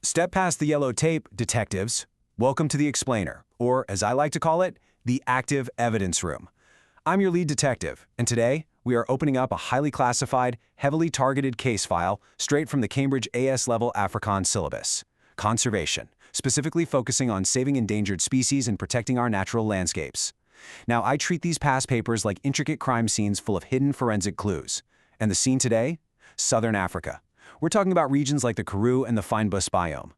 Step past the yellow tape, detectives. Welcome to the explainer, or as I like to call it, the active evidence room. I'm your lead detective, and today we are opening up a highly classified, heavily targeted case file straight from the Cambridge AS-level Afrikaans syllabus. Conservation, specifically focusing on saving endangered species and protecting our natural landscapes. Now, I treat these past papers like intricate crime scenes full of hidden forensic clues. And the scene today? Southern Africa. We're talking about regions like the Karoo and the Fynbos biome.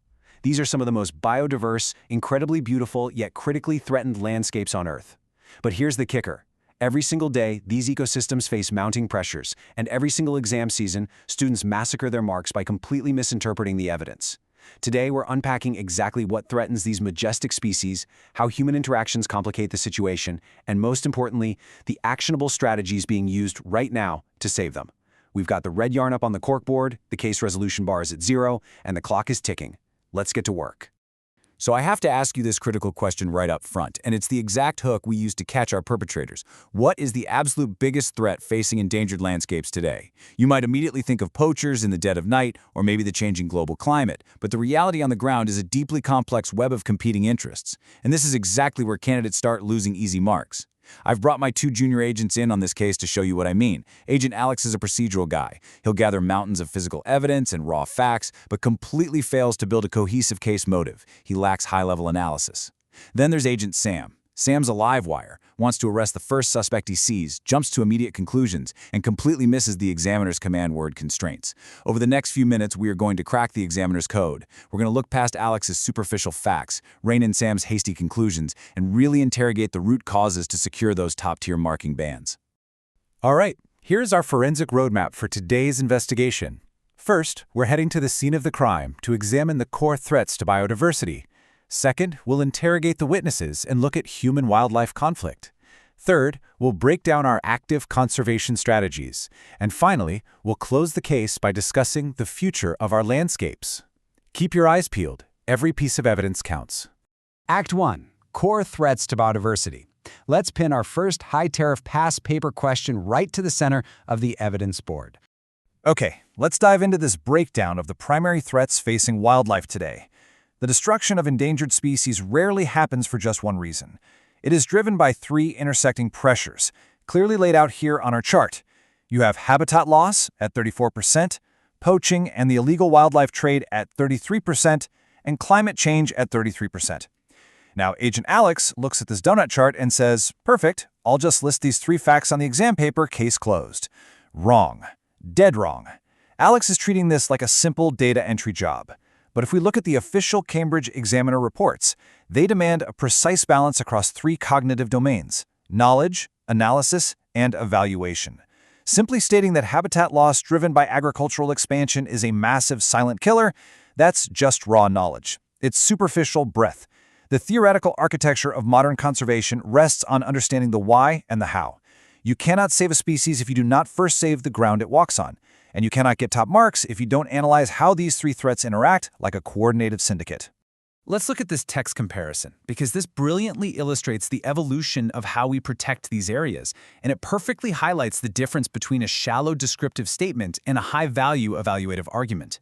These are some of the most biodiverse, incredibly beautiful, yet critically threatened landscapes on Earth. But here's the kicker. Every single day, these ecosystems face mounting pressures, and every single exam season, students massacre their marks by completely misinterpreting the evidence. Today, we're unpacking exactly what threatens these majestic species, how human interactions complicate the situation, and most importantly, the actionable strategies being used right now to save them. We've got the red yarn up on the corkboard, the case resolution bar is at 0, and the clock is ticking. Let's get to work. So I have to ask you this critical question right up front, and it's the exact hook we use to catch our perpetrators. What is the absolute biggest threat facing endangered landscapes today? You might immediately think of poachers in the dead of night, or maybe the changing global climate, but the reality on the ground is a deeply complex web of competing interests. And this is exactly where candidates start losing easy marks. I've brought my 2 junior agents in on this case to show you what I mean. Agent Alex is a procedural guy. He'll gather mountains of physical evidence and raw facts, but completely fails to build a cohesive case motive. He lacks high-level analysis. Then there's Agent Sam. Sam's a live wire, wants to arrest the first suspect he sees, jumps to immediate conclusions, and completely misses the examiner's command word constraints. Over the next few minutes, we are going to crack the examiner's code. We're going to look past Alex's superficial facts, rein in Sam's hasty conclusions, and really interrogate the root causes to secure those top-tier marking bands. All right, here's our forensic roadmap for today's investigation. First, we're heading to the scene of the crime to examine the core threats to biodiversity. Second, we'll interrogate the witnesses and look at human-wildlife conflict. Third, we'll break down our active conservation strategies. And finally, we'll close the case by discussing the future of our landscapes. Keep your eyes peeled. Every piece of evidence counts. Act 1. Core threats to biodiversity. Let's pin our first high-tariff past paper question right to the center of the evidence board. Okay, let's dive into this breakdown of the primary threats facing wildlife today. The destruction of endangered species rarely happens for just one reason. It is driven by 3 intersecting pressures, clearly laid out here on our chart. You have habitat loss at 34%, poaching and the illegal wildlife trade at 33%, and climate change at 33%. Now, Agent Alex looks at this donut chart and says, "Perfect, I'll just list these 3 facts on the exam paper, case closed." Wrong. Dead wrong. Alex is treating this like a simple data entry job. But if we look at the official Cambridge Examiner reports, they demand a precise balance across 3 cognitive domains: knowledge, analysis, and evaluation. Simply stating that habitat loss driven by agricultural expansion is a massive silent killer, that's just raw knowledge. It's superficial breadth. The theoretical architecture of modern conservation rests on understanding the why and the how. You cannot save a species if you do not first save the ground it walks on. And you cannot get top marks if you don't analyze how these 3 threats interact like a coordinated syndicate. Let's look at this text comparison, because this brilliantly illustrates the evolution of how we protect these areas, and it perfectly highlights the difference between a shallow descriptive statement and a high-value evaluative argument.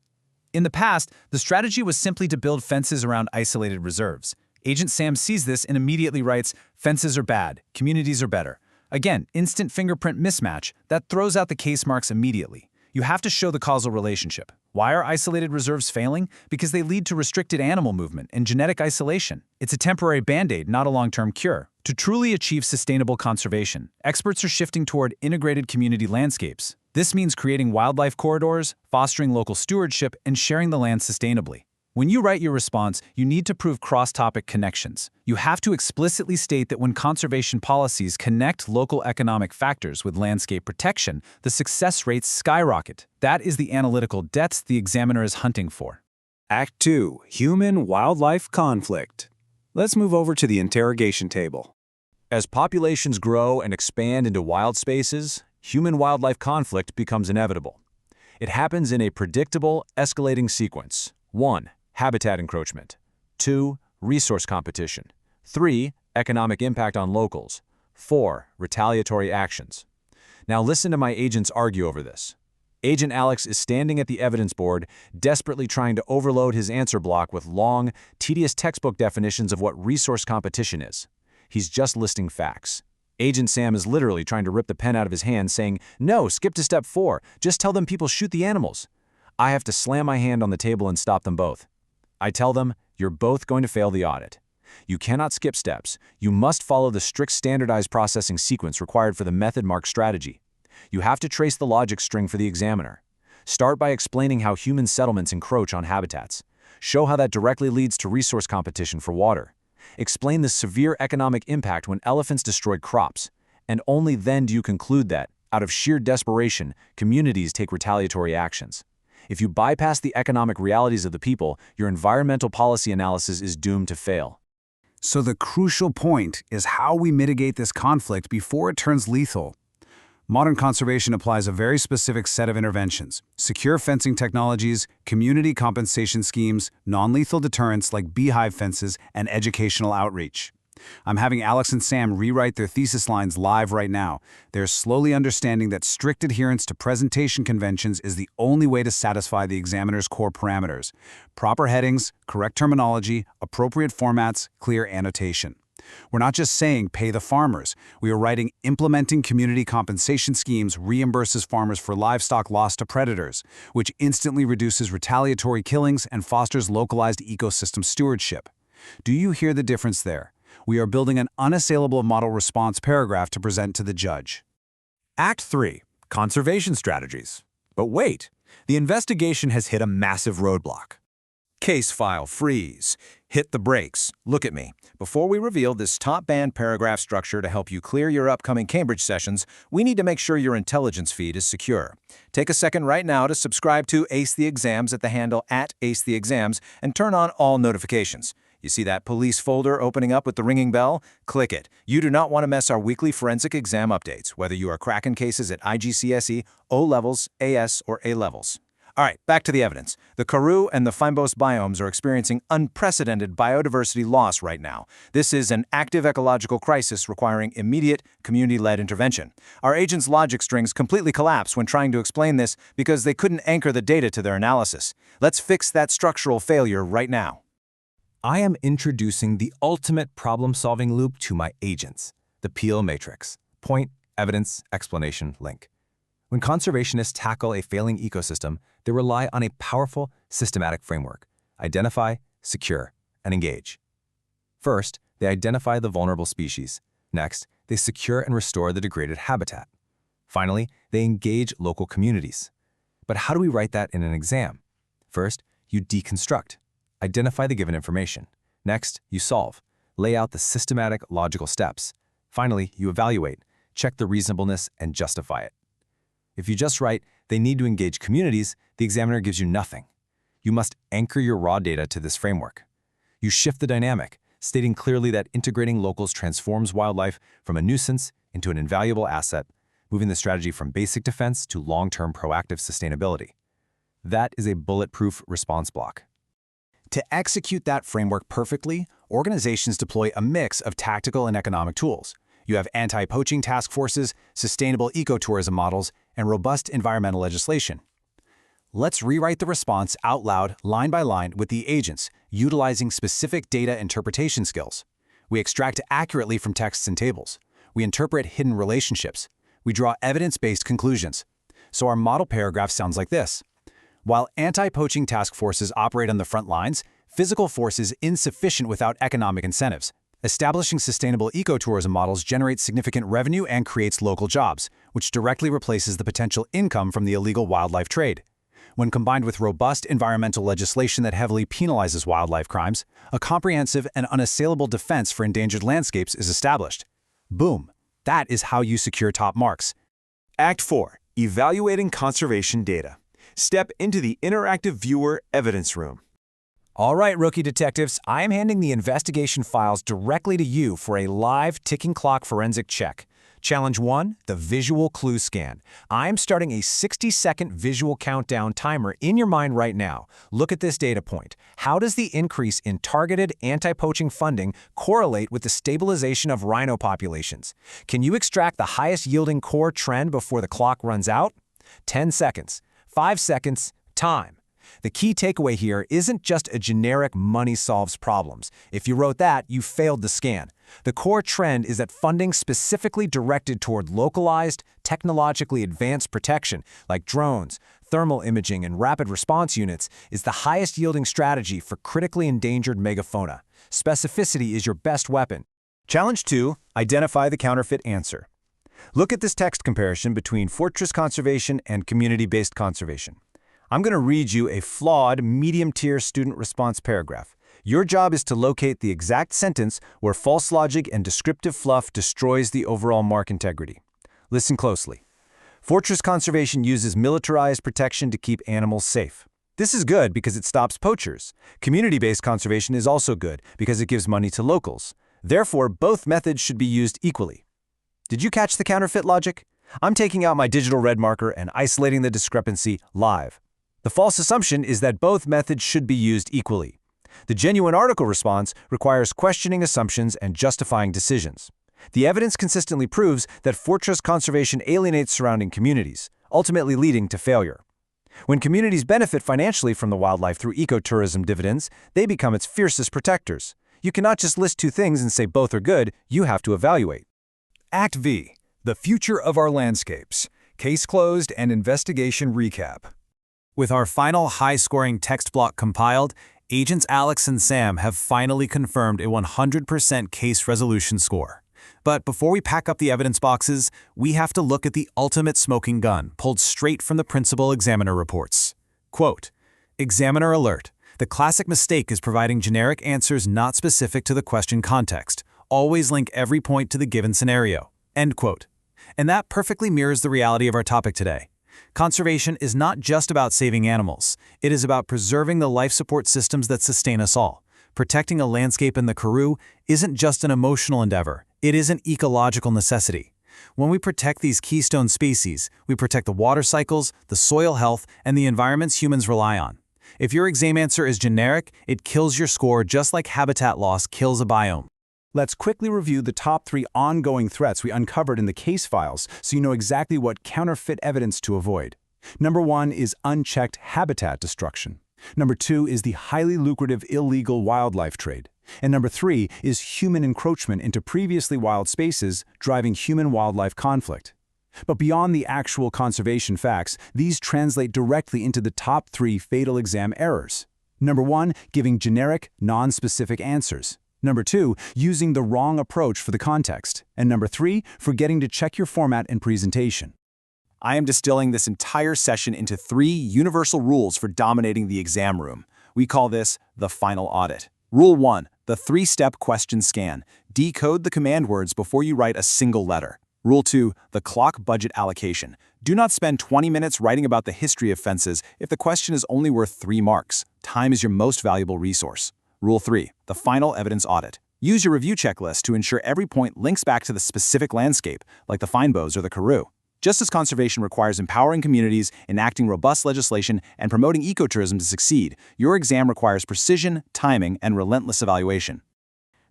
In the past, the strategy was simply to build fences around isolated reserves. Agent Sam sees this and immediately writes, "Fences are bad, communities are better." Again, instant fingerprint mismatch that throws out the case marks immediately. You have to show the causal relationship. Why are isolated reserves failing? Because they lead to restricted animal movement and genetic isolation. It's a temporary band-aid, not a long-term cure. To truly achieve sustainable conservation, experts are shifting toward integrated community landscapes. This means creating wildlife corridors, fostering local stewardship, and sharing the land sustainably. When you write your response, you need to prove cross-topic connections. You have to explicitly state that when conservation policies connect local economic factors with landscape protection, the success rates skyrocket. That is the analytical depth the examiner is hunting for. Act 2. Human-wildlife conflict. Let's move over to the interrogation table. As populations grow and expand into wild spaces, human-wildlife conflict becomes inevitable. It happens in a predictable, escalating sequence. 1. Habitat encroachment. 2. Resource competition. 3. Economic impact on locals. 4. Retaliatory actions. Now listen to my agents argue over this. Agent Alex is standing at the evidence board, desperately trying to overload his answer block with long, tedious textbook definitions of what resource competition is. He's just listing facts. Agent Sam is literally trying to rip the pen out of his hand, saying, "No, skip to step 4. Just tell them people shoot the animals." I have to slam my hand on the table and stop them both. I tell them, "You're both going to fail the audit. You cannot skip steps. You must follow the strict standardized processing sequence required for the method mark strategy. You have to trace the logic string for the examiner. Start by explaining how human settlements encroach on habitats. Show how that directly leads to resource competition for water. Explain the severe economic impact when elephants destroyed crops. And only then do you conclude that, out of sheer desperation, communities take retaliatory actions. If you bypass the economic realities of the people, your environmental policy analysis is doomed to fail." So the crucial point is how we mitigate this conflict before it turns lethal. Modern conservation applies a very specific set of interventions: secure fencing technologies, community compensation schemes, non-lethal deterrents like beehive fences, and educational outreach. I'm having Alex and Sam rewrite their thesis lines live right now. They're slowly understanding that strict adherence to presentation conventions is the only way to satisfy the examiner's core parameters: proper headings, correct terminology, appropriate formats, clear annotation. We're not just saying pay the farmers. We are writing implementing community compensation schemes reimburses farmers for livestock lost to predators, which instantly reduces retaliatory killings and fosters localized ecosystem stewardship. Do you hear the difference there? We are building an unassailable model response paragraph to present to the judge. Act 3. Conservation Strategies. But wait, the investigation has hit a massive roadblock. Case file freeze. Hit the brakes. Look at me. Before we reveal this top-band paragraph structure to help you clear your upcoming Cambridge sessions, we need to make sure your intelligence feed is secure. Take a second right now to subscribe to Ace the Exams at the handle @AceTheExams and turn on all notifications. You see that police folder opening up with the ringing bell? Click it. You do not want to miss our weekly forensic exam updates, whether you are cracking cases at IGCSE, O-levels, AS, or A-levels. All right, back to the evidence. The Karoo and the Fynbos biomes are experiencing unprecedented biodiversity loss right now. This is an active ecological crisis requiring immediate, community-led intervention. Our agents' logic strings completely collapse when trying to explain this because they couldn't anchor the data to their analysis. Let's fix that structural failure right now. I am introducing the ultimate problem-solving loop to my agents, the Peel Matrix. Point, evidence, explanation, link. When conservationists tackle a failing ecosystem, they rely on a powerful, systematic framework: identify, secure, and engage. First, they identify the vulnerable species. Next, they secure and restore the degraded habitat. Finally, they engage local communities. But how do we write that in an exam? First, you deconstruct. Identify the given information. Next, you solve. Lay out the systematic, logical steps. Finally, you evaluate. Check the reasonableness and justify it. If you just write, "They need to engage communities," the examiner gives you nothing. You must anchor your raw data to this framework. You shift the dynamic, stating clearly that integrating locals transforms wildlife from a nuisance into an invaluable asset, moving the strategy from basic defense to long-term proactive sustainability. That is a bulletproof response block. To execute that framework perfectly, organizations deploy a mix of tactical and economic tools. You have anti-poaching task forces, sustainable ecotourism models, and robust environmental legislation. Let's rewrite the response out loud, line by line, with the agents, utilizing specific data interpretation skills. We extract accurately from texts and tables. We interpret hidden relationships. We draw evidence-based conclusions. So our model paragraph sounds like this. While anti-poaching task forces operate on the front lines, physical force is insufficient without economic incentives. Establishing sustainable ecotourism models generates significant revenue and creates local jobs, which directly replaces the potential income from the illegal wildlife trade. When combined with robust environmental legislation that heavily penalizes wildlife crimes, a comprehensive and unassailable defense for endangered landscapes is established. Boom! That is how you secure top marks. Act 4. Evaluating conservation data. Step into the interactive viewer evidence room. All right, rookie detectives, I am handing the investigation files directly to you for a live ticking clock forensic check. Challenge 1, the visual clue scan. I'm starting a 60-second visual countdown timer in your mind right now. Look at this data point. How does the increase in targeted anti-poaching funding correlate with the stabilization of rhino populations? Can you extract the highest yielding core trend before the clock runs out? 10 seconds. 5 seconds, time. The key takeaway here isn't just a generic money solves problems. If you wrote that, you failed the scan. The core trend is that funding specifically directed toward localized, technologically advanced protection, like drones, thermal imaging, and rapid response units, is the highest yielding strategy for critically endangered megafauna. Specificity is your best weapon. Challenge 2, identify the counterfeit answer. Look at this text comparison between fortress conservation and community-based conservation. I'm going to read you a flawed, medium-tier student response paragraph. Your job is to locate the exact sentence where false logic and descriptive fluff destroys the overall mark integrity. Listen closely. Fortress conservation uses militarized protection to keep animals safe. This is good because it stops poachers. Community-based conservation is also good because it gives money to locals. Therefore, both methods should be used equally. Did you catch the counterfeit logic? I'm taking out my digital red marker and isolating the discrepancy live. The false assumption is that both methods should be used equally. The genuine article response requires questioning assumptions and justifying decisions. The evidence consistently proves that fortress conservation alienates surrounding communities, ultimately leading to failure. When communities benefit financially from the wildlife through ecotourism dividends, they become its fiercest protectors. You cannot just list two things and say both are good, you have to evaluate. Act V, the future of our landscapes. Case closed and investigation recap. With our final high-scoring text block compiled, Agents Alex and Sam have finally confirmed a 100% case resolution score. But before we pack up the evidence boxes, we have to look at the ultimate smoking gun pulled straight from the principal examiner reports. Quote, "Examiner alert. The classic mistake is providing generic answers not specific to the question context. Always link every point to the given scenario." End quote. And that perfectly mirrors the reality of our topic today. Conservation is not just about saving animals. It is about preserving the life support systems that sustain us all. Protecting a landscape in the Karoo isn't just an emotional endeavor. It is an ecological necessity. When we protect these keystone species, we protect the water cycles, the soil health, and the environments humans rely on. If your exam answer is generic, it kills your score just like habitat loss kills a biome. Let's quickly review the top 3 ongoing threats we uncovered in the case files so you know exactly what counterfeit evidence to avoid. Number 1 is unchecked habitat destruction. Number 2 is the highly lucrative illegal wildlife trade. And number 3 is human encroachment into previously wild spaces, driving human-wildlife conflict. But beyond the actual conservation facts, these translate directly into the top 3 fatal exam errors. Number 1, giving generic, non-specific answers. Number 2, using the wrong approach for the context. And number 3, forgetting to check your format and presentation. I am distilling this entire session into 3 universal rules for dominating the exam room. We call this the final audit. Rule 1, the 3-step question scan. Decode the command words before you write a single letter. Rule 2, the clock budget allocation. Do not spend 20 minutes writing about the history of fences if the question is only worth 3 marks. Time is your most valuable resource. Rule 3, the final evidence audit. Use your review checklist to ensure every point links back to the specific landscape, like the fynbos or the Karoo. Just as conservation requires empowering communities, enacting robust legislation, and promoting ecotourism to succeed, your exam requires precision, timing, and relentless evaluation.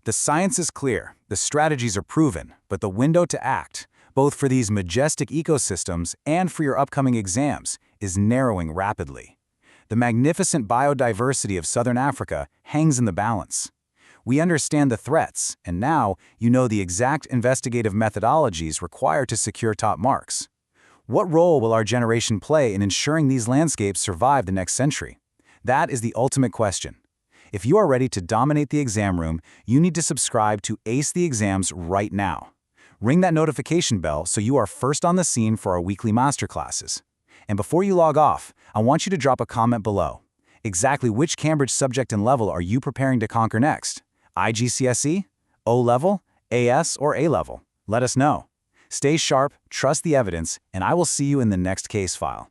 The science is clear, the strategies are proven, but the window to act, both for these majestic ecosystems and for your upcoming exams, is narrowing rapidly. The magnificent biodiversity of Southern Africa hangs in the balance. We understand the threats, and now you know the exact investigative methodologies required to secure top marks. What role will our generation play in ensuring these landscapes survive the next century? That is the ultimate question. If you are ready to dominate the exam room, you need to subscribe to Ace the Exams right now. Ring that notification bell so you are first on the scene for our weekly masterclasses. And before you log off, I want you to drop a comment below. Exactly which Cambridge subject and level are you preparing to conquer next? IGCSE, O-Level, AS, or A-Level? Let us know. Stay sharp, trust the evidence, and I will see you in the next case file.